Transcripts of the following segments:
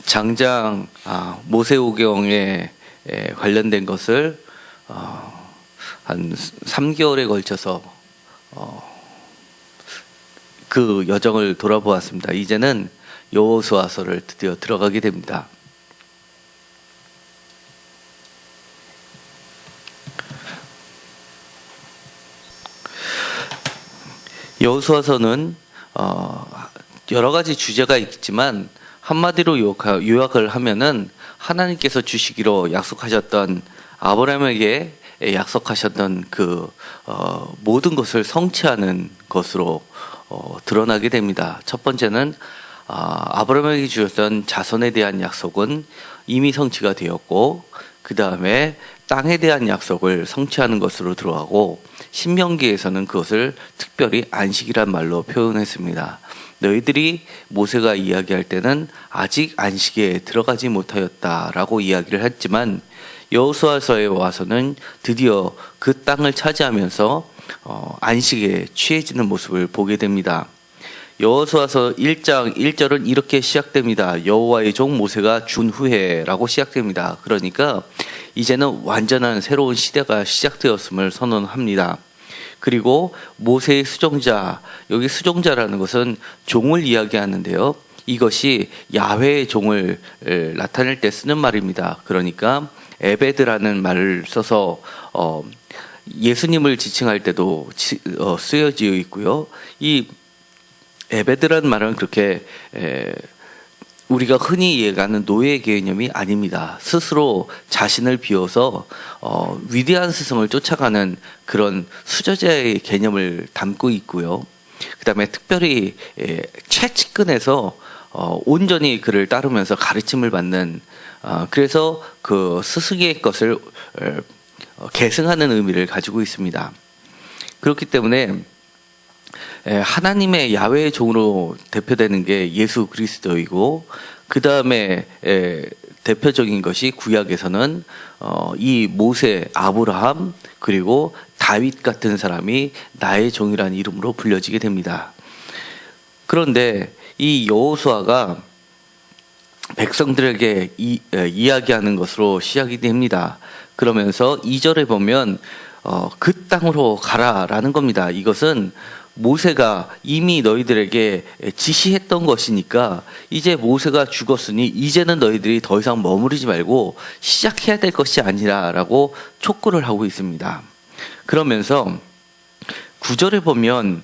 장장 모세오경에 관련된 것을 한 3개월에 걸쳐서 그 여정을 돌아보았습니다. 이제는 여호수아서를 드디어 들어가게 됩니다. 여호수아서는 여러 가지 주제가 있지만 한마디로 요약을 하면은 하나님께서 주시기로 약속하셨던 아브라함에게 약속하셨던 그 모든 것을 성취하는 것으로 드러나게 됩니다. 첫 번째는 아브라함에게 주셨던 자손에 대한 약속은 이미 성취가 되었고, 그 다음에 땅에 대한 약속을 성취하는 것으로 들어가고, 신명기에서는 그것을 특별히 안식이란 말로 표현했습니다. 너희들이 모세가 이야기할 때는 아직 안식에 들어가지 못하였다라고 이야기를 했지만, 여호수아서에 와서는 드디어 그 땅을 차지하면서 안식에 취해지는 모습을 보게 됩니다. 여호수아서 1장 1절은 이렇게 시작됩니다. 여호와의 종 모세가 준 후에라고 시작됩니다. 그러니까 이제는 완전한 새로운 시대가 시작되었음을 선언합니다. 그리고 모세의 수종자, 여기 수종자라는 것은 종을 이야기하는데요. 이것이 야훼의 종을 나타낼 때 쓰는 말입니다. 그러니까 에베드라는 말을 써서 예수님을 지칭할 때도 쓰여지어 있고요. 이 에베드라는 말은 그렇게 우리가 흔히 이해하는 노예 개념이 아닙니다. 스스로 자신을 비워서 위대한 스승을 쫓아가는 그런 수저자의 개념을 담고 있고요. 그 다음에 특별히 최측근에서 온전히 그를 따르면서 가르침을 받는, 그래서 그 스승의 것을 계승하는 의미를 가지고 있습니다. 그렇기 때문에 하나님의 야훼의 종으로 대표되는 게 예수 그리스도이고, 그 다음에 대표적인 것이 구약에서는 이 모세, 아브라함, 그리고 다윗 같은 사람이 나의 종이라는 이름으로 불려지게 됩니다. 그런데 이 여호수아가 백성들에게 이야기하는 것으로 시작이 됩니다. 그러면서 2절에 보면 그 땅으로 가라라는 겁니다. 이것은 모세가 이미 너희들에게 지시했던 것이니까 이제 모세가 죽었으니 이제는 너희들이 더 이상 머무르지 말고 시작해야 될 것이 아니라라고 촉구를 하고 있습니다. 그러면서 9절에 보면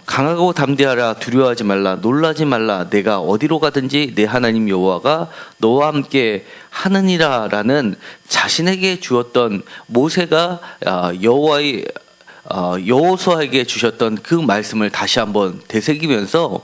강하고 담대하라, 두려워하지 말라, 놀라지 말라, 내가 어디로 가든지 내 하나님 여호와가 너와 함께 하느니라라는 자신에게 주었던 모세가 여호수아에게 주셨던 그 말씀을 다시 한번 되새기면서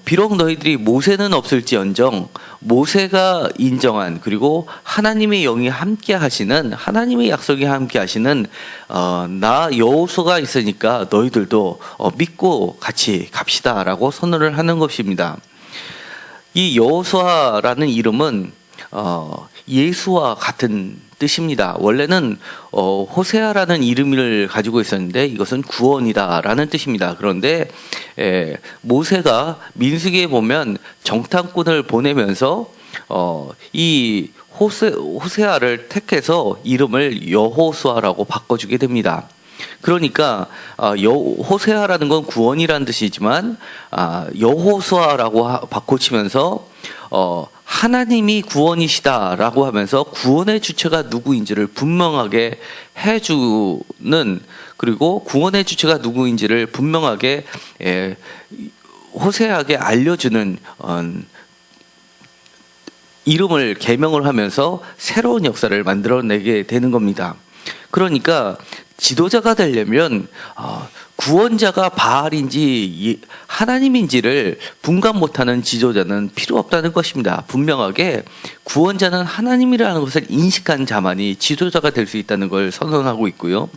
비록 너희들이 모세는 없을지언정 모세가 인정한, 그리고 하나님의 영이 함께 하시는, 하나님의 약속이 함께 하시는 나 여호수아가 있으니까 너희들도 믿고 같이 갑시다라고 선언을 하는 것입니다. 이 여호수아라는 이름은 예수와 같은 뜻입니다. 원래는 호세아라는 이름을 가지고 있었는데 이것은 구원이다라는 뜻입니다. 그런데 모세가 민수기에 보면 정탐꾼을 보내면서 이 호세아를 택해서 이름을 여호수아라고 바꿔주게 됩니다. 그러니까 호세아라는 건 구원이라는 뜻이지만 여호수아라고 바꿔치면서 하나님이 구원이시다라고 하면서 구원의 주체가 누구인지를 분명하게 해주는, 그리고 구원의 주체가 누구인지를 분명하게 호세아에게 알려주는 이름을 계명을 하면서 새로운 역사를 만들어내게 되는 겁니다. 그러니까 지도자가 되려면 구원자가 바알인지 하나님인지를 분간 못하는 지도자는 필요 없다는 것입니다. 분명하게 구원자는 하나님이라는 것을 인식한 자만이 지도자가 될 수 있다는 걸 선언하고 있고요.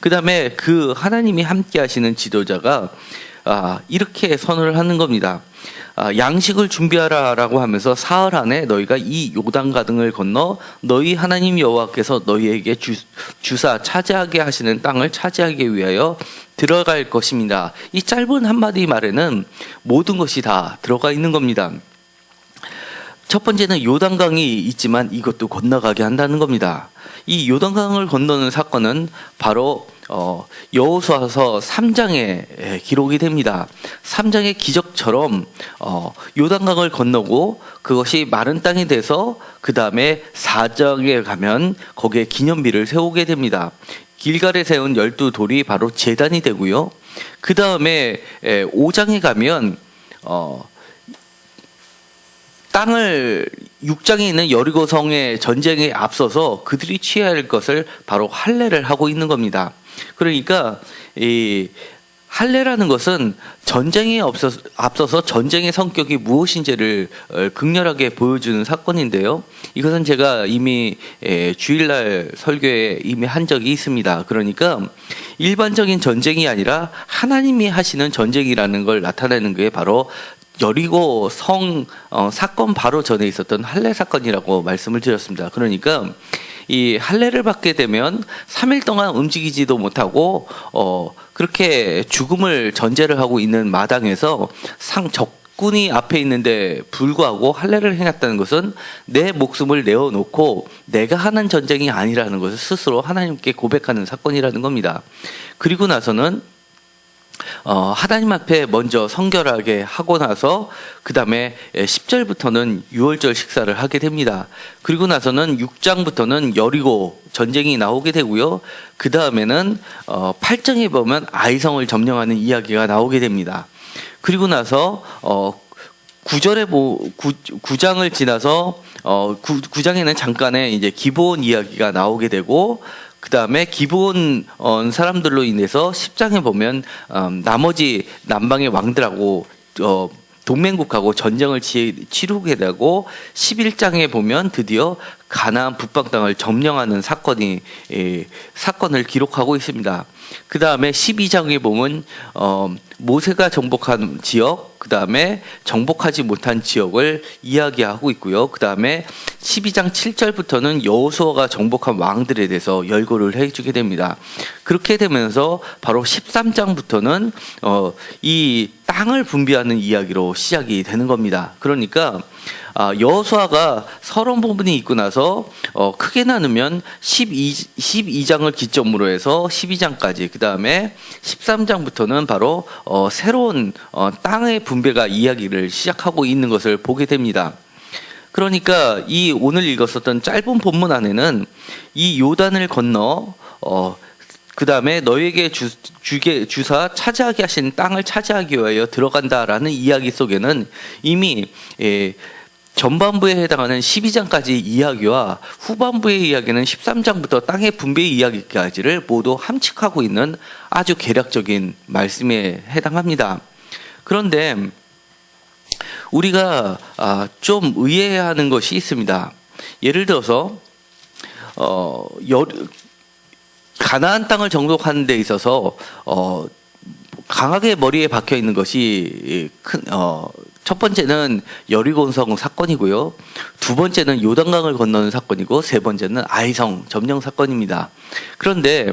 그 다음에 그 하나님이 함께 하시는 지도자가 이렇게 선언을 하는 겁니다. 양식을 준비하라라고 하면서 사흘 안에 너희가 이 요단 가등을 건너 너희 하나님 여호와께서 너희에게 주사 차지하게 하시는 땅을 차지하기 위하여 들어갈 것입니다. 이 짧은 한마디 말에는 모든 것이 다 들어가 있는 겁니다. 첫 번째는 요단강이 있지만 이것도 건너가게 한다는 겁니다. 이 요단강을 건너는 사건은 바로 여호수아서 3장에 기록이 됩니다. 3장의 기적처럼 요단강을 건너고 그것이 마른 땅이 돼서 그 다음에 4장에 가면 거기에 기념비를 세우게 됩니다. 길갈에 세운 12돌이 바로 제단이 되고요. 그 다음에 5장에 가면 땅을 6장에 있는 여리고성의 전쟁에 앞서서 그들이 취해야 할 것을 바로 할례를 하고 있는 겁니다. 그러니까 이 할례라는 것은 전쟁에 앞서서 전쟁의 성격이 무엇인지를 극렬하게 보여주는 사건인데요. 이것은 제가 이미 주일날 설교에 이미 한 적이 있습니다. 그러니까 일반적인 전쟁이 아니라 하나님이 하시는 전쟁이라는 걸 나타내는 게 바로 여리고 성 사건 바로 전에 있었던 할례 사건이라고 말씀을 드렸습니다. 그러니까 이 할례를 받게 되면 3일 동안 움직이지도 못하고 그렇게 죽음을 전제를 하고 있는 마당에서 적군이 앞에 있는데 불구하고 할례를 행했다는 것은 내 목숨을 내어놓고 내가 하는 전쟁이 아니라는 것을 스스로 하나님께 고백하는 사건이라는 겁니다. 그리고 나서는 하나님 앞에 먼저 성결하게 하고 나서 그 다음에 10절부터는 유월절 식사를 하게 됩니다. 그리고 나서는 6장부터는 여리고 전쟁이 나오게 되고요. 그 다음에는 8장에 보면 아이성을 점령하는 이야기가 나오게 됩니다. 그리고 나서 9장을 지나서 9장에는 잠깐의 이제 기브온 이야기가 나오게 되고 그 다음에 기브온 사람들로 인해서 10장에 보면 나머지 남방의 왕들하고 동맹국하고 전쟁을 치르게 되고 11장에 보면 드디어 가나안 북방 땅을 점령하는 사건을 기록하고 있습니다. 그 다음에 12장에 보면 모세가 정복한 지역, 그 다음에 정복하지 못한 지역을 이야기하고 있고요. 그 다음에 12장 7절부터는 여호수아가 정복한 왕들에 대해서 열거를 해주게 됩니다. 그렇게 되면서 바로 13장부터는 이 땅을 분배하는 이야기로 시작이 되는 겁니다. 그러니까 여호수아가 서론 부분이 있고 나서 크게 나누면 12장을 기점으로 해서 12장까지, 그 다음에 13장부터는 바로 새로운 땅의 분배가 이야기를 시작하고 있는 것을 보게 됩니다. 그러니까 이 오늘 읽었었던 짧은 본문 안에는 이 요단을 건너 그 다음에 너에게 주사 차지하게 하신 땅을 차지하기 위하여 들어간다라는 이야기 속에는 이미 전반부에 해당하는 12장까지 이야기와 후반부의 이야기는 13장부터 땅의 분배 이야기까지를 모두 함축하고 있는 아주 개략적인 말씀에 해당합니다. 그런데 우리가 좀 의해하는 것이 있습니다. 예를 들어서 가나안 땅을 정복하는 데 있어서 강하게 머리에 박혀 있는 것이 첫 번째는 여리고성 사건이고요. 두 번째는 요단강을 건너는 사건이고 세 번째는 아이성 점령 사건입니다. 그런데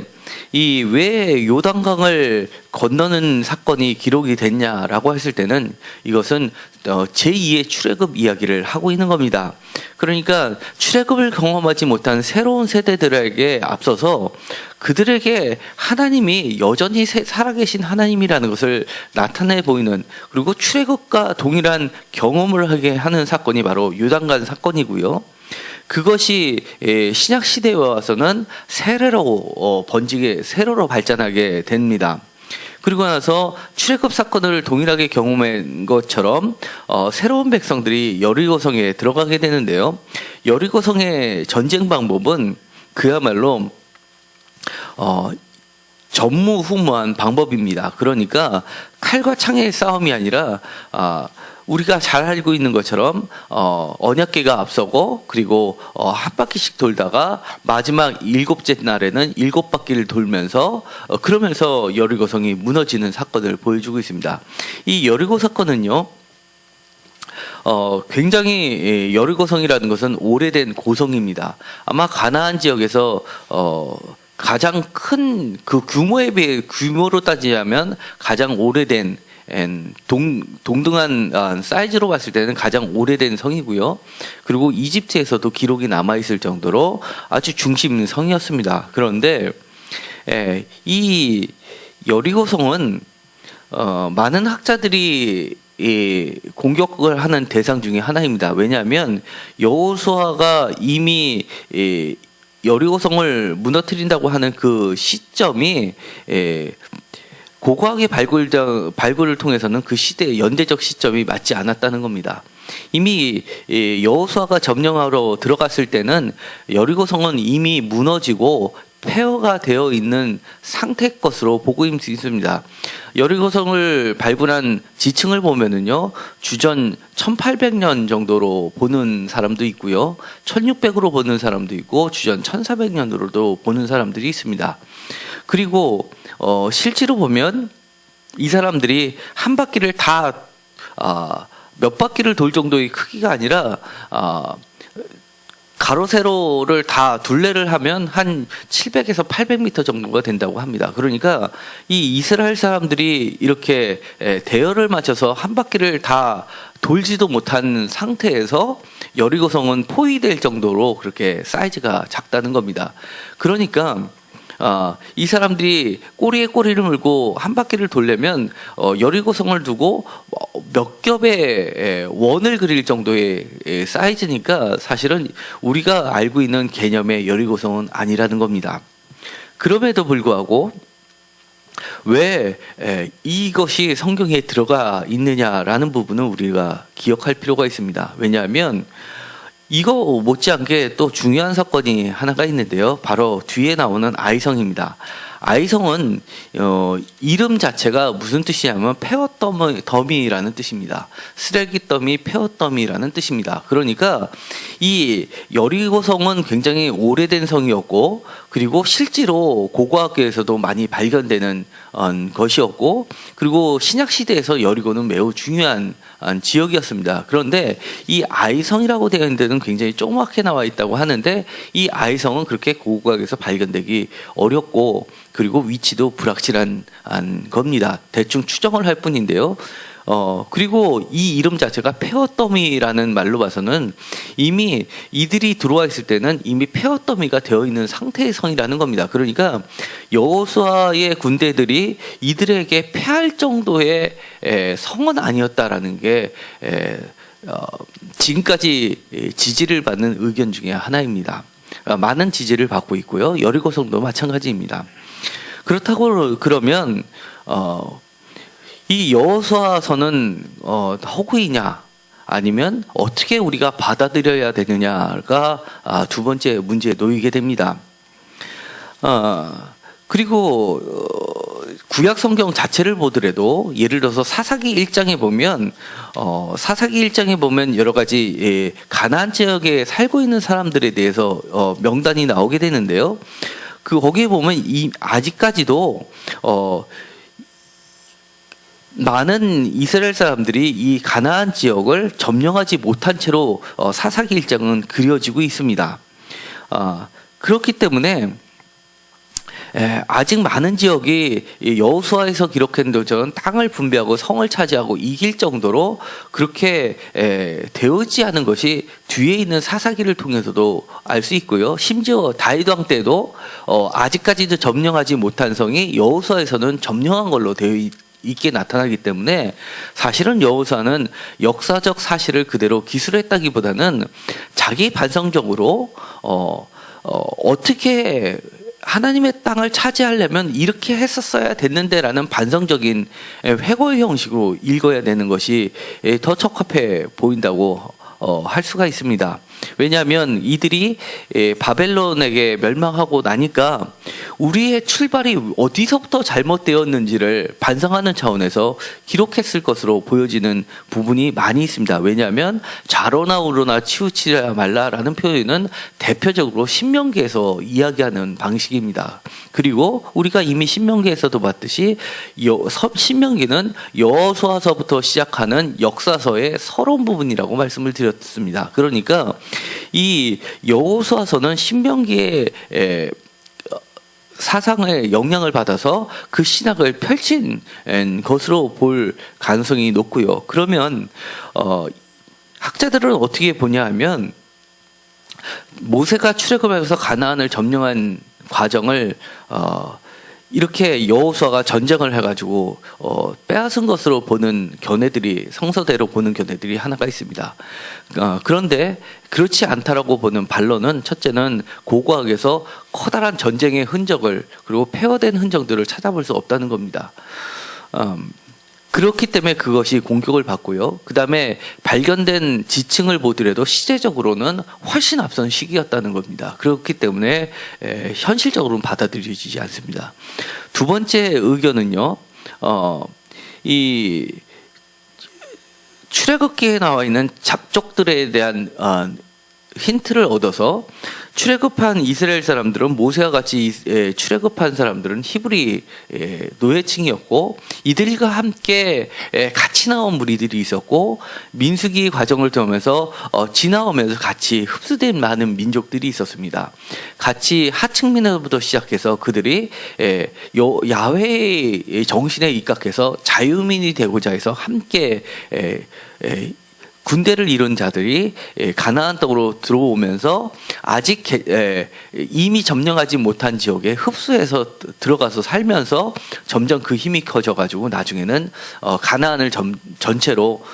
이 왜 요단강을 건너는 사건이 기록이 됐냐라고 했을 때는 이것은 제2의 출애굽 이야기를 하고 있는 겁니다. 그러니까 출애굽을 경험하지 못한 새로운 세대들에게 앞서서 그들에게 하나님이 여전히 살아계신 하나님이라는 것을 나타내 보이는, 그리고 출애굽과 동일한 경험을 하게 하는 사건이 바로 요단강 사건이고요. 그것이 신약 시대에 와서는 세례로 세례로 발전하게 됩니다. 그리고 나서 출애굽 사건을 동일하게 경험한 것처럼 새로운 백성들이 여리고성에 들어가게 되는데요. 여리고성의 전쟁 방법은 그야말로 전무후무한 방법입니다. 그러니까 칼과 창의 싸움이 아니라 우리가 잘 알고 있는 것처럼 언약궤가 앞서고, 그리고 한 바퀴씩 돌다가 마지막 7째 날에는 7바퀴를 돌면서 그러면서 여리고성이 무너지는 사건을 보여주고 있습니다. 이 여리고 사건은요, 굉장히 여리고성이라는 것은 오래된 고성입니다. 아마 가나안 지역에서 가장 큰 그 규모에 비해 규모로 따지자면 가장 오래된 동등한 사이즈로 봤을 때는 가장 오래된 성이고요. 그리고 이집트에서도 기록이 남아있을 정도로 아주 중심 성이었습니다. 그런데 이 여리고성은 많은 학자들이 공격을 하는 대상 중에 하나입니다. 왜냐하면 여호수아가 이미 여리고성을 무너뜨린다고 하는 그 시점이 고고학의 발굴을 통해서는 그 시대의 연대적 시점이 맞지 않았다는 겁니다. 이미 여호수아가 점령하러 들어갔을 때는 여리고성은 이미 무너지고 폐허가 되어 있는 상태의 것으로 보고 있습니다. 여리고성을 발굴한 지층을 보면은요, 주전 1800년 정도로 보는 사람도 있고요, 1600으로 보는 사람도 있고, 주전 1400년으로도 보는 사람들이 있습니다. 그리고 실제로 보면 이 사람들이 한 바퀴를 다 몇 바퀴를 돌 정도의 크기가 아니라 가로 세로를 다 둘레를 하면 한 700에서 800m 정도가 된다고 합니다. 그러니까 이 이스라엘 사람들이 이렇게 대열을 맞춰서 한 바퀴를 다 돌지도 못한 상태에서 여리고성은 포위될 정도로 그렇게 사이즈가 작다는 겁니다. 그러니까 이 사람들이 꼬리에 꼬리를 물고 한 바퀴를 돌려면 여리고성을 두고 몇 겹의 원을 그릴 정도의 사이즈니까 사실은 우리가 알고 있는 개념의 여리고성은 아니라는 겁니다. 그럼에도 불구하고 왜 이것이 성경에 들어가 있느냐라는 부분은 우리가 기억할 필요가 있습니다. 왜냐하면 이거 못지않게 또 중요한 사건이 하나가 있는데요. 바로 뒤에 나오는 아이성입니다. 아이성은 이름 자체가 무슨 뜻이냐면 폐허더미라는 뜻입니다. 쓰레기 더미, 폐허더미라는 뜻입니다. 그러니까 이 여리고성은 굉장히 오래된 성이었고, 그리고 실제로 고고학계에서도 많이 발견되는 것이었고, 그리고 신약 시대에서 여리고는 매우 중요한 지역이었습니다. 그런데 이 아이성이라고 되어 있는 데는 굉장히 조그맣게 나와 있다고 하는데, 이 아이성은 그렇게 고고학에서 발견되기 어렵고, 그리고 위치도 불확실한 겁니다. 대충 추정을 할 뿐인데요. 그리고 이 이름 자체가 폐허더미라는 말로 봐서는 이미 이들이 들어와 있을 때는 이미 폐허더미가 되어 있는 상태의 성이라는 겁니다. 그러니까 여호수아의 군대들이 이들에게 패할 정도의 성은 아니었다라는 게 지금까지 지지를 받는 의견 중에 하나입니다. 많은 지지를 받고 있고요. 여리고성도 마찬가지입니다. 그렇다고 그러면 이 여호수아서는 허구이냐 아니면 어떻게 우리가 받아들여야 되느냐가 두 번째 문제에 놓이게 됩니다. 그리고 구약 성경 자체를 보더라도 예를 들어서 사사기 1장에 보면 여러 가지 가나안 지역에 살고 있는 사람들에 대해서 명단이 나오게 되는데요. 거기에 보면 아직까지도 많은 이스라엘 사람들이 이 가나안 지역을 점령하지 못한 채로 사사기 1장은 그려지고 있습니다. 그렇기 때문에 아직 많은 지역이 여호수아에서 기록한 것처럼 땅을 분배하고 성을 차지하고 이길 정도로 그렇게 되어있지 않은 것이 뒤에 있는 사사기를 통해서도 알 수 있고요. 심지어 다윗 왕 때도 아직까지도 점령하지 못한 성이 여호수아에서는 점령한 걸로 되어 있게 나타나기 때문에 사실은 여호수아는 역사적 사실을 그대로 기술했다기보다는 자기 반성적으로 어떻게 하나님의 땅을 차지하려면 이렇게 했었어야 됐는데라는 반성적인 회고의 형식으로 읽어야 되는 것이 더 적합해 보인다고 할 수가 있습니다. 왜냐하면 이들이 바벨론에게 멸망하고 나니까 우리의 출발이 어디서부터 잘못되었는지를 반성하는 차원에서 기록했을 것으로 보여지는 부분이 많이 있습니다. 왜냐하면 좌로나 우로나 치우치지 말라라는 표현은 대표적으로 신명기에서 이야기하는 방식입니다. 그리고 우리가 이미 신명기에서도 봤듯이 신명기는 여호수아서부터 시작하는 역사서의 서론 부분이라고 말씀을 드렸습니다. 그러니까 이 여호수아서는 신명기의 사상의 영향을 받아서 그 신학을 펼친 것으로 볼 가능성이 높고요. 그러면 학자들은 어떻게 보냐 하면 모세가 출애굽하면서 가나안을 점령한 과정을 이렇게 여호수아가 전쟁을 해가지고 빼앗은 것으로 보는 견해들이, 성서대로 보는 견해들이 하나가 있습니다. 그런데 그렇지 않다라고 보는 반론은, 첫째는 고고학에서 커다란 전쟁의 흔적을, 그리고 폐허된 흔적들을 찾아볼 수 없다는 겁니다. 그렇기 때문에 그것이 공격을 받고요. 그 다음에 발견된 지층을 보더라도 시대적으로는 훨씬 앞선 시기였다는 겁니다. 그렇기 때문에 현실적으로는 받아들여지지 않습니다. 두 번째 의견은요, 이 출애굽기에 나와 있는 잡족들에 대한 힌트를 얻어서 출애굽한 이스라엘 사람들은, 모세와 같이 출애굽한 사람들은 히브리 노예층이었고, 이들과 함께 같이 나온 무리들이 있었고, 민수기 과정을 통하면서 지나오면서 같이 흡수된 많은 민족들이 있었습니다. 같이 하층민으로부터 시작해서 그들이 야훼의 정신에 입각해서 자유민이 되고자 해서 함께 군대를 이룬 자들이 가나안 땅으로 들어오면서 아직 이미 점령하지 못한 지역에 흡수해서 들어가서 살면서 점점 그 힘이 커져가지고 나중에는 가나안을 전체로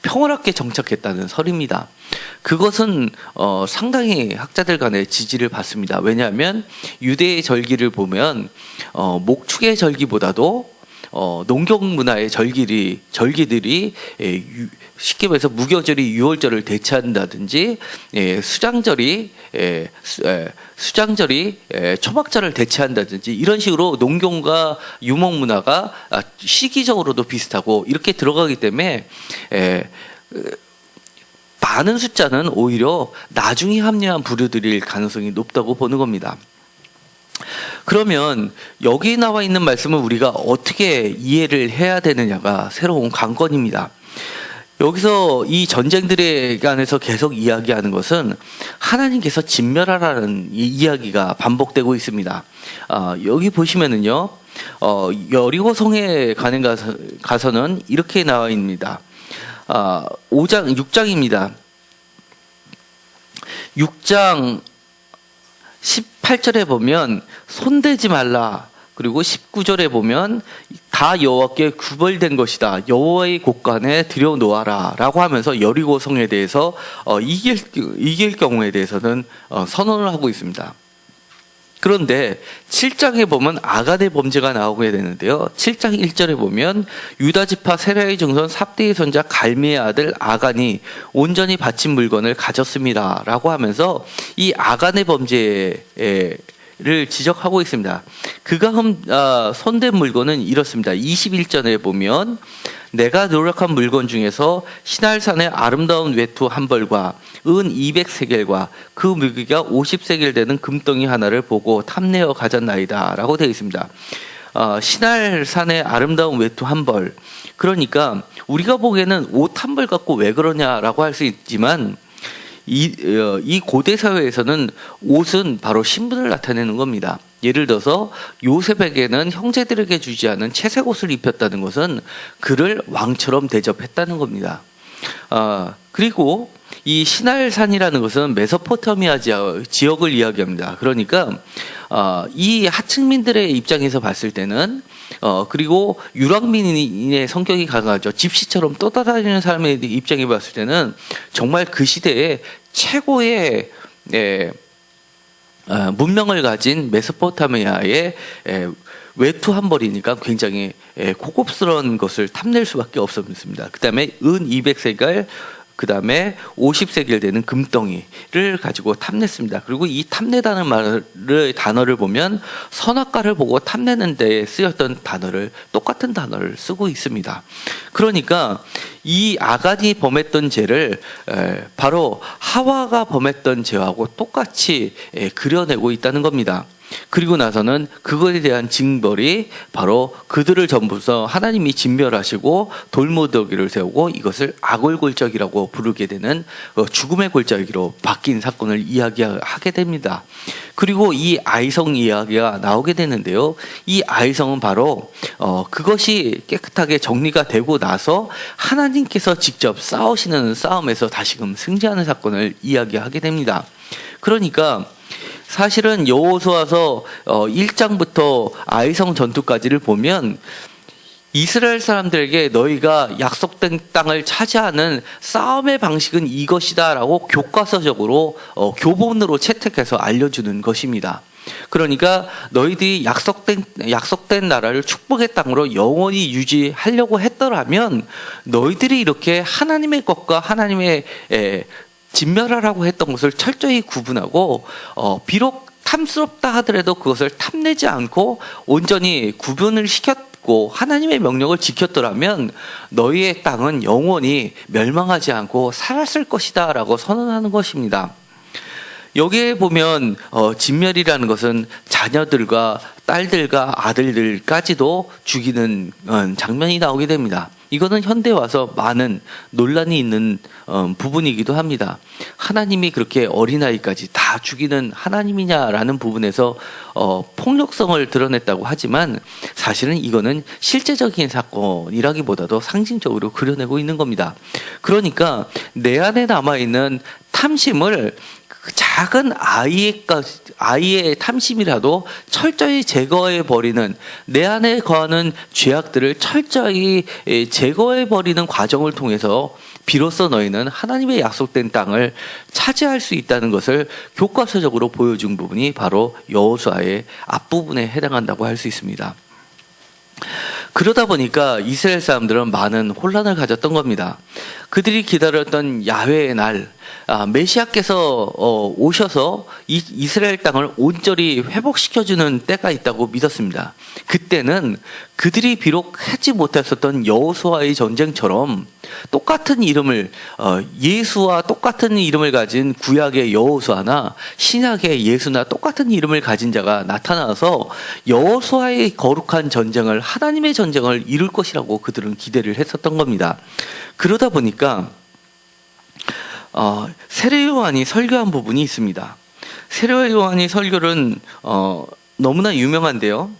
평화롭게 정착했다는 설입니다. 그것은 상당히 학자들 간의 지지를 받습니다. 왜냐하면 유대의 절기를 보면 목축의 절기보다도 농경 문화의 절기들이 쉽게 말해서 무교절이 유월절을 대체한다든지, 수장절이 초막절을 대체한다든지, 이런 식으로 농경과 유목 문화가 시기적으로도 비슷하고 이렇게 들어가기 때문에 많은 숫자는 오히려 나중에 합류한 부류들일 가능성이 높다고 보는 겁니다. 그러면 여기 나와 있는 말씀을 우리가 어떻게 이해를 해야 되느냐가 새로운 관건입니다. 여기서 이 전쟁들에 관해서 계속 이야기하는 것은 하나님께서 진멸하라는 이야기가 반복되고 있습니다. 여기 보시면은요, 여리고 성에 가서는 이렇게 나와 있습니다. 6장입니다. 6장 18절에 보면 손대지 말라. 그리고 19절에 보면 다 여호와께 구별된 것이다. 여호와의 곳간에 들여놓아라 라고 하면서 여리고 성에 대해서 이길 경우에 대해서는 선언을 하고 있습니다. 그런데 7장에 보면 아간의 범죄가 나오게 되는데요. 7장 1절에 보면 유다지파 세라의 증손 삽대의 손자 갈미의 아들 아간이 온전히 바친 물건을 가졌습니다 라고 하면서 이 아간의 범죄를 지적하고 있습니다. 그가 손댄 물건은 이렇습니다. 21절에 보면 내가 노력한 물건 중에서 시날산의 아름다운 외투 한 벌과 은 200세겔과 그 무게가 50세겔 되는 금덩이 하나를 보고 탐내어 가졌나이다 라고 되어 있습니다. 시날산의 아름다운 외투 한 벌, 그러니까 우리가 보기에는 옷 한 벌 갖고 왜 그러냐라고 할 수 있지만 이 고대 사회에서는 옷은 바로 신분을 나타내는 겁니다. 예를 들어서 요셉에게는 형제들에게 주지 않은 채색 옷을 입혔다는 것은 그를 왕처럼 대접했다는 겁니다. 그리고 이 시날산이라는 것은 메소포타미아 지역을 이야기합니다. 그러니까 이 하층민들의 입장에서 봤을 때는 그리고 유랑민의 성격이 강하죠. 집시처럼 떠다니는 사람의 입장에 봤을 때는 정말 그 시대에 최고의 문명을 가진 메소포타미아의 외투 한 벌이니까 굉장히 고급스러운 것을 탐낼 수밖에 없었습니다. 그 다음에 은 200세겔, 그 다음에 50세겔 되는 금덩이를 가지고 탐냈습니다. 그리고 이 탐내다는 단어를 보면 선악과를 보고 탐내는 데 쓰였던 똑같은 단어를 쓰고 있습니다. 그러니까 이 아간이 범했던 죄를 바로 하와가 범했던 죄하고 똑같이 그려내고 있다는 겁니다. 그리고 나서는 그것에 대한 징벌이 바로 그들을 전부서 하나님이 진멸하시고 돌무더기를 세우고 이것을 악월골짜기라고 부르게 되는 죽음의 골짜기로 바뀐 사건을 이야기하게 됩니다. 그리고 이 아이성 이야기가 나오게 되는데요. 이 아이성은 바로 그것이 깨끗하게 정리가 되고 나서 하나님께서 직접 싸우시는 싸움에서 다시금 승리하는 사건을 이야기하게 됩니다. 그러니까 사실은 여호수아서 1장부터 아이성 전투까지를 보면 이스라엘 사람들에게 너희가 약속된 땅을 차지하는 싸움의 방식은 이것이다라고 교과서적으로 교본으로 채택해서 알려주는 것입니다. 그러니까 너희들이 약속된 나라를 축복의 땅으로 영원히 유지하려고 했더라면 너희들이 이렇게 하나님의 것과 하나님의 진멸하라고 했던 것을 철저히 구분하고 비록 탐스럽다 하더라도 그것을 탐내지 않고 온전히 구분을 시켰고 하나님의 명령을 지켰더라면 너희의 땅은 영원히 멸망하지 않고 살았을 것이다 라고 선언하는 것입니다. 여기에 보면 진멸이라는 것은 자녀들과 딸들과 아들들까지도 죽이는 장면이 나오게 됩니다. 이거는 현대 와서 많은 논란이 있는 부분이기도 합니다. 하나님이 그렇게 어린아이까지 다 죽이는 하나님이냐라는 부분에서 폭력성을 드러냈다고 하지만 사실은 이거는 실제적인 사건이라기보다도 상징적으로 그려내고 있는 겁니다. 그러니까 내 안에 남아있는 탐심을 작은 아이의 탐심이라도 철저히 제거해버리는 내 안에 거하는 죄악들을 철저히 제거해버리는 과정을 통해서 비로소 너희는 하나님의 약속된 땅을 차지할 수 있다는 것을 교과서적으로 보여준 부분이 바로 여호수아의 앞부분에 해당한다고 할 수 있습니다. 그러다 보니까 이스라엘 사람들은 많은 혼란을 가졌던 겁니다. 그들이 기다렸던 야훼의 날, 메시아께서 오셔서 이스라엘 땅을 온전히 회복시켜주는 때가 있다고 믿었습니다. 그때는 그들이 비록 하지 못했었던 여호수아의 전쟁처럼 똑같은 이름을 예수와 똑같은 이름을 가진 구약의 여호수아나 신약의 예수나 똑같은 이름을 가진 자가 나타나서 여호수아의 거룩한 전쟁을 하나님의 전쟁을 이룰 것이라고 그들은 기대를 했었던 겁니다. 그러다 보니까 세례 요한이 설교한 부분이 있습니다. 세례 요한이 설교는 너무나 유명한데요.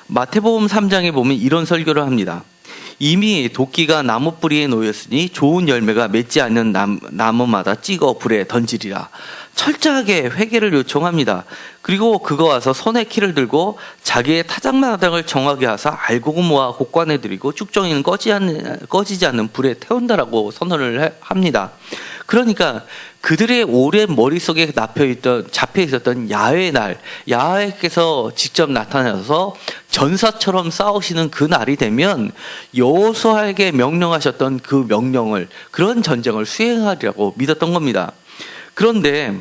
마태복음 3장에 보면 이런 설교를 합니다. 이미 도끼가 나무 뿌리에 놓였으니 좋은 열매가 맺지 않는 나무마다 찍어 불에 던지리라. 철저하게 회개를 요청합니다. 그리고 그거 와서 손에 키를 들고 자기의 타작마당을 정하게 하사 알곡은 모아 곡관에 들이고 쭉정이는 꺼지지 않는 불에 태운다라고 선언을 합니다. 그러니까 그들의 오랜 머릿속에 잡혀 있었던 야훼의 날, 야훼께서 직접 나타나서 전사처럼 싸우시는 그 날이 되면 여호수아에게 명령하셨던 그 명령을, 그런 전쟁을 수행하리라고 믿었던 겁니다. 그런데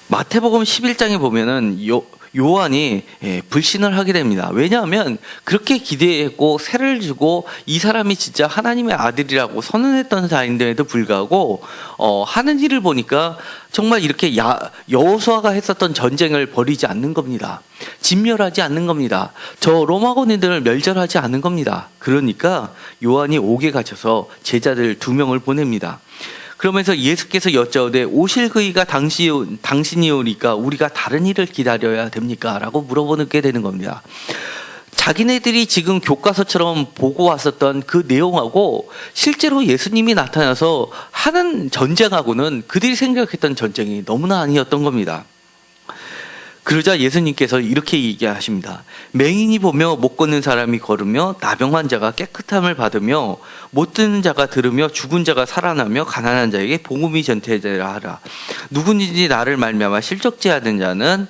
마태복음 11장에 보면은 요한이 불신을 하게 됩니다. 왜냐하면 그렇게 기대했고 세를 주고 이 사람이 진짜 하나님의 아들이라고 선언했던 자인데도 불구하고 하는 일을 보니까 정말 이렇게 여호수아가 했었던 전쟁을 벌이지 않는 겁니다. 진멸하지 않는 겁니다. 저 로마군인들을 멸절하지 않는 겁니다. 그러니까 요한이 옥에 갇혀서 제자들 2명을 보냅니다. 그러면서 예수께서 여짜오되 오실 그이가 당신이오니까 우리가 다른 일을 기다려야 됩니까? 라고 물어보게 되는 겁니다. 자기네들이 지금 교과서처럼 보고 왔었던 그 내용하고 실제로 예수님이 나타나서 하는 전쟁하고는 그들이 생각했던 전쟁이 너무나 아니었던 겁니다. 그러자 예수님께서 이렇게 얘기하십니다. 맹인이 보며 못 걷는 사람이 걸으며 나병 환자가 깨끗함을 받으며 못 듣는 자가 들으며 죽은 자가 살아나며 가난한 자에게 복음이 전해지라 하라. 누구든지 나를 말미암아 실족제하는 자는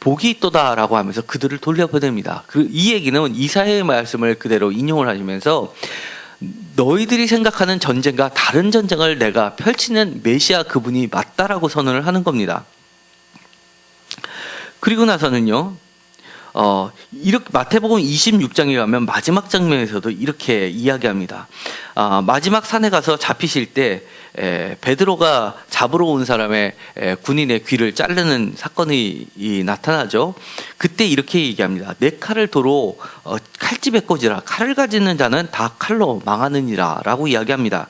복이 있도다라고 하면서 그들을 돌려보냅니다. 이 얘기는 이사야의 말씀을 그대로 인용을 하시면서 너희들이 생각하는 전쟁과 다른 전쟁을 내가 펼치는 메시아 그분이 맞다라고 선언을 하는 겁니다. 그리고 나서는요, 이렇게 마태복음 26장에 가면 마지막 장면에서도 이렇게 이야기합니다. 마지막 산에 가서 잡히실 때 베드로가 잡으러 온 사람의 군인의 귀를 자르는 사건이 나타나죠. 그때 이렇게 얘기합니다. 내 칼을 도로 칼집에 꽂으라. 칼을 가지는 자는 다 칼로 망하느니라 라고 이야기합니다.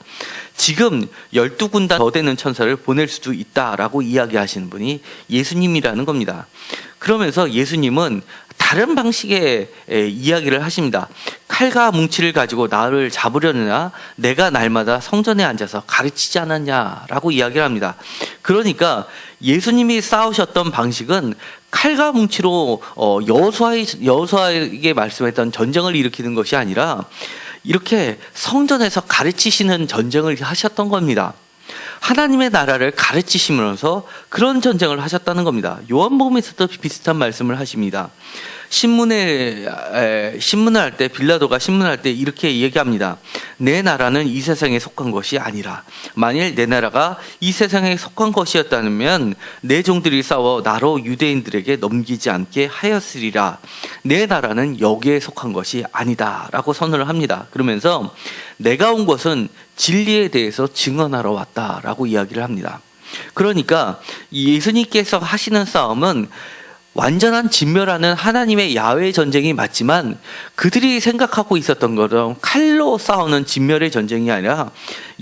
지금 12군단 더 되는 천사를 보낼 수도 있다라고 이야기하시는 분이 예수님이라는 겁니다. 그러면서 예수님은 다른 방식의 이야기를 하십니다. 칼과 뭉치를 가지고 나를 잡으려느냐, 내가 날마다 성전에 앉아서 가르치지 않았냐라고 이야기를 합니다. 그러니까 예수님이 싸우셨던 방식은 칼과 뭉치로 여호수아에게 말씀했던 전쟁을 일으키는 것이 아니라 이렇게 성전에서 가르치시는 전쟁을 하셨던 겁니다. 하나님의 나라를 가르치시면서 그런 전쟁을 하셨다는 겁니다. 요한복음에서도 비슷한 말씀을 하십니다. 신문을 할 때, 빌라도가 신문할 때 이렇게 얘기합니다. 내 나라는 이 세상에 속한 것이 아니라, 만일 내 나라가 이 세상에 속한 것이었다면 내 종들이 싸워 나로 유대인들에게 넘기지 않게 하였으리라. 내 나라는 여기에 속한 것이 아니다 라고 선언을 합니다. 그러면서 내가 온 것은 진리에 대해서 증언하러 왔다라고 이야기를 합니다. 그러니까 예수님께서 하시는 싸움은 완전한 진멸하는 하나님의 야훼 전쟁이 맞지만 그들이 생각하고 있었던 것처럼 칼로 싸우는 진멸의 전쟁이 아니라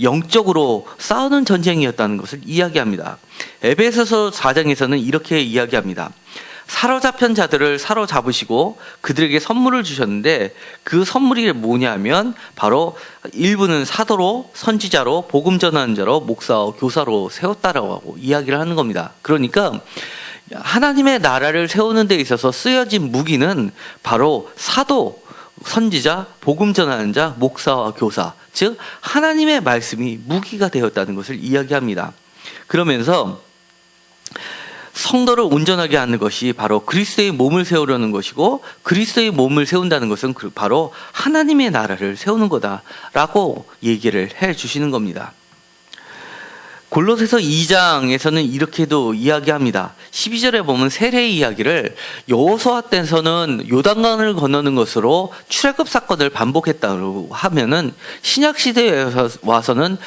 영적으로 싸우는 전쟁이었다는 것을 이야기합니다. 에베소서 4장에서는 이렇게 이야기합니다. 사로잡힌 자들을 사로잡으시고 그들에게 선물을 주셨는데 그 선물이 뭐냐면 바로 일부는 사도로, 선지자로, 복음 전하는 자로, 목사와 교사로 세웠다라고 하고 이야기를 하는 겁니다. 그러니까 하나님의 나라를 세우는 데 있어서 쓰여진 무기는 바로 사도, 선지자, 복음 전하는 자, 목사와 교사, 즉 하나님의 말씀이 무기가 되었다는 것을 이야기합니다. 그러면서 성도를 온전하게 하는 것이 바로 그리스도의 몸을 세우려는 것이고, 그리스도의 몸을 세운다는 것은 바로 하나님의 나라를 세우는 거다라고 얘기를 해 주시는 겁니다. 골로새서 2장에서는 이렇게도 이야기합니다. 12절에 보면 세례의 이야기를 여호수아 때에서는 요단강을 건너는 것으로 출애굽 사건을 반복했다고 하면은 신약 시대에 와서는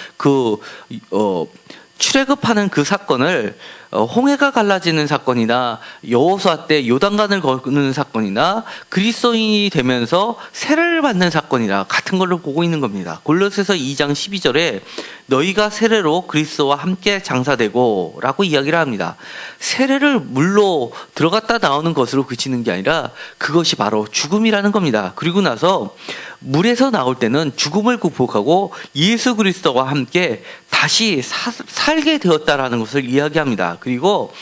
출애굽하는 그 사건을 홍해가 갈라지는 사건이나 여호수아 때 요단강을 거는 사건이나 그리스도인이 되면서 세례를 받는 사건이나 같은 걸로 보고 있는 겁니다. 골로새서 2장 12절에 너희가 세례로 그리스도와 함께 장사되고 라고 이야기를 합니다. 세례를 물로 들어갔다 나오는 것으로 그치는 게 아니라 그것이 바로 죽음이라는 겁니다. 그리고 나서 물에서 나올 때는 죽음을 극복하고 예수 그리스도와 함께 다시 살게 되었다라는 것을 이야기합니다. 그리고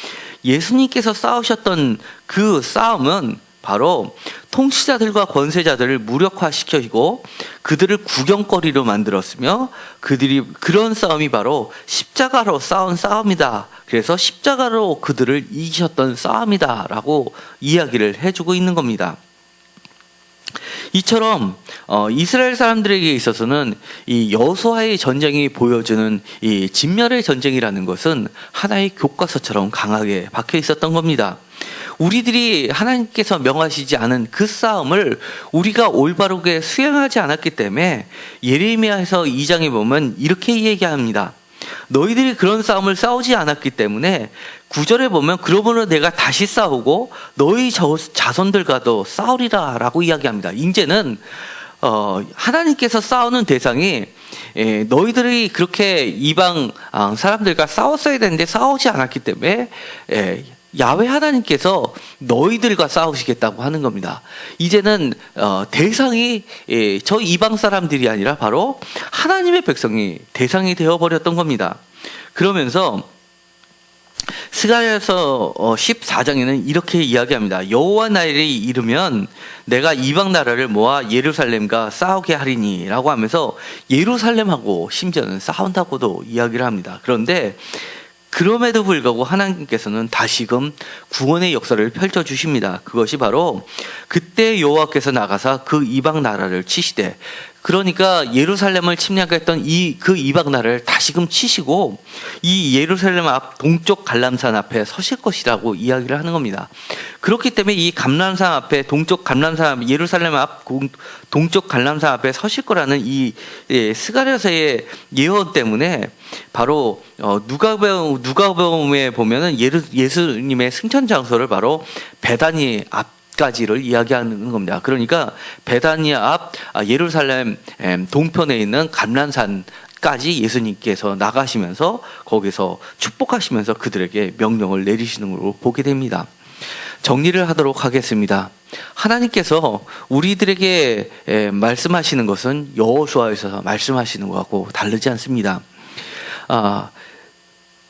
예수님께서 싸우셨던 그 싸움은 바로 통치자들과 권세자들을 무력화시키고 그들을 구경거리로 만들었으며 그런 싸움이 바로 십자가로 싸운 싸움이다. 그래서 십자가로 그들을 이기셨던 싸움이다라고 이야기를 해주고 있는 겁니다. 이처럼 이스라엘 사람들에게 있어서는 이 여호수아의 전쟁이 보여주는 이 진멸의 전쟁이라는 것은 하나의 교과서처럼 강하게 박혀 있었던 겁니다. 우리들이 하나님께서 명하시지 않은 그 싸움을 우리가 올바르게 수행하지 않았기 때문에 예레미야에서 2장에 보면 이렇게 얘기합니다. 너희들이 그런 싸움을 싸우지 않았기 때문에 9절에 보면 그러므로 내가 다시 싸우고 너희 자손들과도 싸우리라 라고 이야기합니다. 이제는 하나님께서 싸우는 대상이 너희들이 그렇게 이방 사람들과 싸웠어야 되는데 싸우지 않았기 때문에 야훼 하나님께서 너희들과 싸우시겠다고 하는 겁니다. 이제는 대상이 저 이방 사람들이 아니라 바로 하나님의 백성이 대상이 되어버렸던 겁니다. 그러면서 스가랴서 14장에는 이렇게 이야기합니다. 여호와 날이 이르면 내가 이방 나라를 모아 예루살렘과 싸우게 하리니 라고 하면서 예루살렘하고 심지어는 싸운다고도 이야기를 합니다. 그런데 그럼에도 불구하고 하나님께서는 다시금 구원의 역사를 펼쳐주십니다. 그것이 바로 그때 여호와께서 나가사 그 이방 나라를 치시되 그러니까 예루살렘을 침략했던 그 이방 나라를 다시금 치시고 이 예루살렘 앞 동쪽 갈람산 앞에 서실 것이라고 이야기를 하는 겁니다. 그렇기 때문에 이 감람산 앞에 동쪽 감람산 예루살렘 앞 동쪽 갈람산 앞에 서실 거라는 이 스가랴서의 예언 때문에 바로 누가복음에 보면은 예수님의 승천 장소를 바로 베다니 앞까지를 이야기하는 겁니다. 그러니까 베다니 앞 예루살렘 동편에 있는 감람산까지 예수님께서 나가시면서 거기서 축복하시면서 그들에게 명령을 내리시는 걸로 보게 됩니다. 정리를 하도록 하겠습니다. 하나님께서 우리들에게 말씀하시는 것은 여호수아에서 말씀하시는 것하고 다르지 않습니다.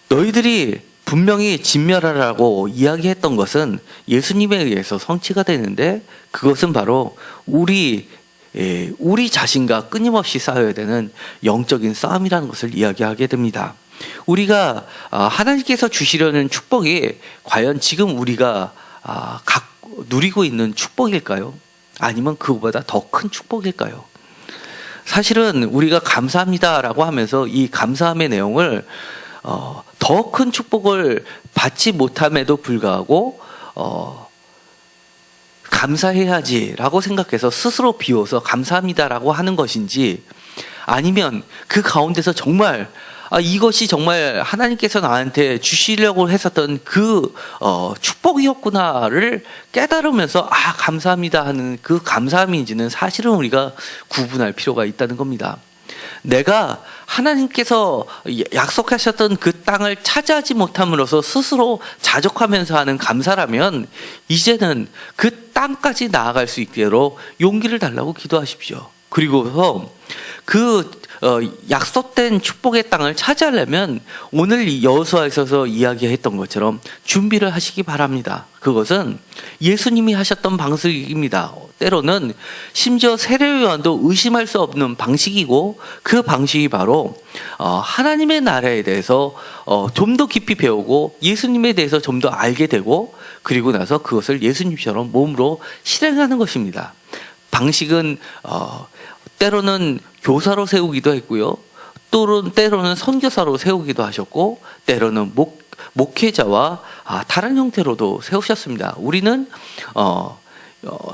너희들이 분명히 진멸하라고 이야기했던 것은 예수님에 의해서 성취가 되는데 그것은 바로 우리 자신과 끊임없이 싸워야 되는 영적인 싸움이라는 것을 이야기하게 됩니다. 우리가 하나님께서 주시려는 축복이 과연 지금 우리가 누리고 있는 축복일까요? 아니면 그거보다 더 큰 축복일까요? 사실은 우리가 감사합니다라고 하면서 이 감사함의 내용을 더 큰 축복을 받지 못함에도 불구하고 감사해야지라고 생각해서 스스로 비워서 감사합니다라고 하는 것인지, 아니면 그 가운데서 정말 이것이 정말 하나님께서 나한테 주시려고 했었던 그 축복이었구나를 깨달으면서 감사합니다 하는 그 감사함인지는 사실은 우리가 구분할 필요가 있다는 겁니다. 내가 하나님께서 약속하셨던 그 땅을 차지하지 못함으로써 스스로 자족하면서 하는 감사라면 이제는 그 땅까지 나아갈 수 있도록 용기를 달라고 기도하십시오. 그리고서 약속된 축복의 땅을 차지하려면 오늘 여호수아에서 이야기했던 것처럼 준비를 하시기 바랍니다. 그것은 예수님이 하셨던 방식입니다. 때로는 심지어 세례요한도 의심할 수 없는 방식이고, 그 방식이 바로 하나님의 나라에 대해서 좀 더 깊이 배우고 예수님에 대해서 좀 더 알게 되고, 그리고 나서 그것을 예수님처럼 몸으로 실행하는 것입니다. 방식은 때로는 교사로 세우기도 했고요. 때로는 선교사로 세우기도 하셨고, 때로는 목회자와 다른 형태로도 세우셨습니다. 우리는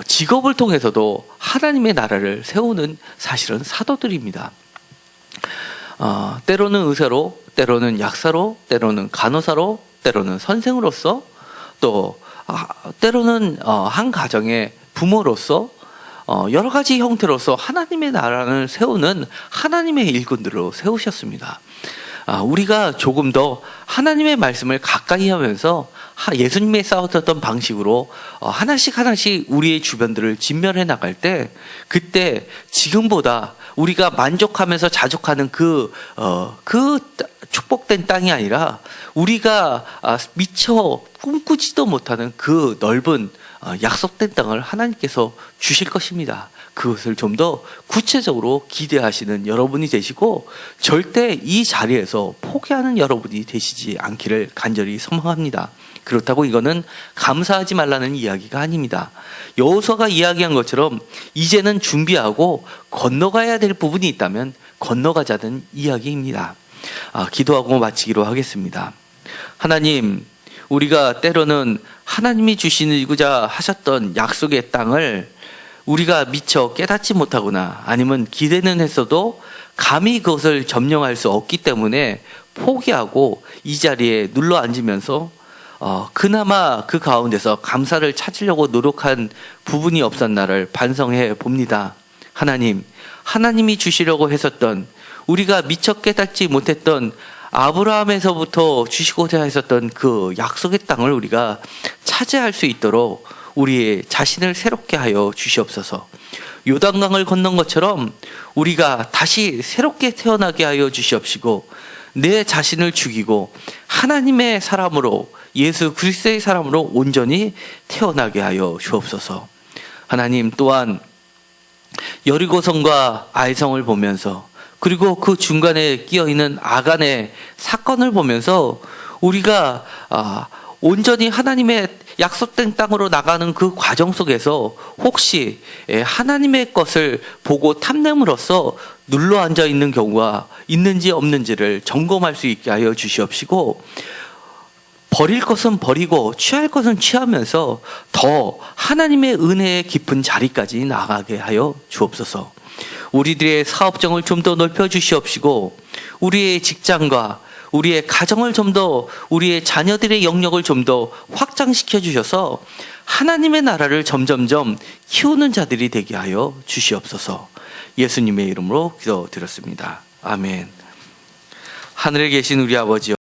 직업을 통해서도 하나님의 나라를 세우는 사실은 사도들입니다. 때로는 의사로, 때로는 약사로, 때로는 간호사로, 때로는 선생으로서, 또 때로는 한 가정의 부모로서, 여러 가지 형태로서 하나님의 나라를 세우는 하나님의 일꾼들로 세우셨습니다. 우리가 조금 더 하나님의 말씀을 가까이 하면서 예수님의 싸웠던 방식으로 하나씩 우리의 주변들을 진멸해 나갈 때, 그때 지금보다 우리가 만족하면서 자족하는 그 축복된 땅이 아니라 우리가 미처 꿈꾸지도 못하는 그 넓은 약속된 땅을 하나님께서 주실 것입니다. 그것을 좀 더 구체적으로 기대하시는 여러분이 되시고, 절대 이 자리에서 포기하는 여러분이 되시지 않기를 간절히 소망합니다. 그렇다고 이거는 감사하지 말라는 이야기가 아닙니다. 여호수아가 이야기한 것처럼 이제는 준비하고 건너가야 될 부분이 있다면 건너가자는 이야기입니다. 기도하고 마치기로 하겠습니다. 하나님, 우리가 때로는 하나님이 주시고자 하셨던 약속의 땅을 우리가 미처 깨닫지 못하거나 아니면 기대는 했어도 감히 그것을 점령할 수 없기 때문에 포기하고 이 자리에 눌러 앉으면서 그나마 그 가운데서 감사를 찾으려고 노력한 부분이 없었나를 반성해 봅니다. 하나님이 주시려고 했었던, 우리가 미처 깨닫지 못했던 아브라함에서부터 주시고자 했었던 그 약속의 땅을 우리가 차지할 수 있도록 우리의 자신을 새롭게 하여 주시옵소서. 요단강을 건넌 것처럼 우리가 다시 새롭게 태어나게 하여 주시옵시고, 내 자신을 죽이고 하나님의 사람으로, 예수 그리스도의 사람으로 온전히 태어나게 하여 주옵소서. 하나님, 또한 여리고성과 아이성을 보면서, 그리고 그 중간에 끼어있는 아간의 사건을 보면서 우리가 온전히 하나님의 약속된 땅으로 나가는 그 과정 속에서 혹시 하나님의 것을 보고 탐냄으로써 눌러 앉아 있는 경우가 있는지 없는지를 점검할 수 있게 하여 주시옵시고, 버릴 것은 버리고 취할 것은 취하면서 더 하나님의 은혜의 깊은 자리까지 나아가게 하여 주옵소서. 우리들의 사업정을 좀 더 넓혀 주시옵시고, 우리의 직장과 우리의 가정을 좀 더, 우리의 자녀들의 영역을 좀 더 확장시켜 주셔서 하나님의 나라를 점점점 키우는 자들이 되게 하여 주시옵소서. 예수님의 이름으로 기도드렸습니다. 아멘. 하늘에 계신 우리 아버지여,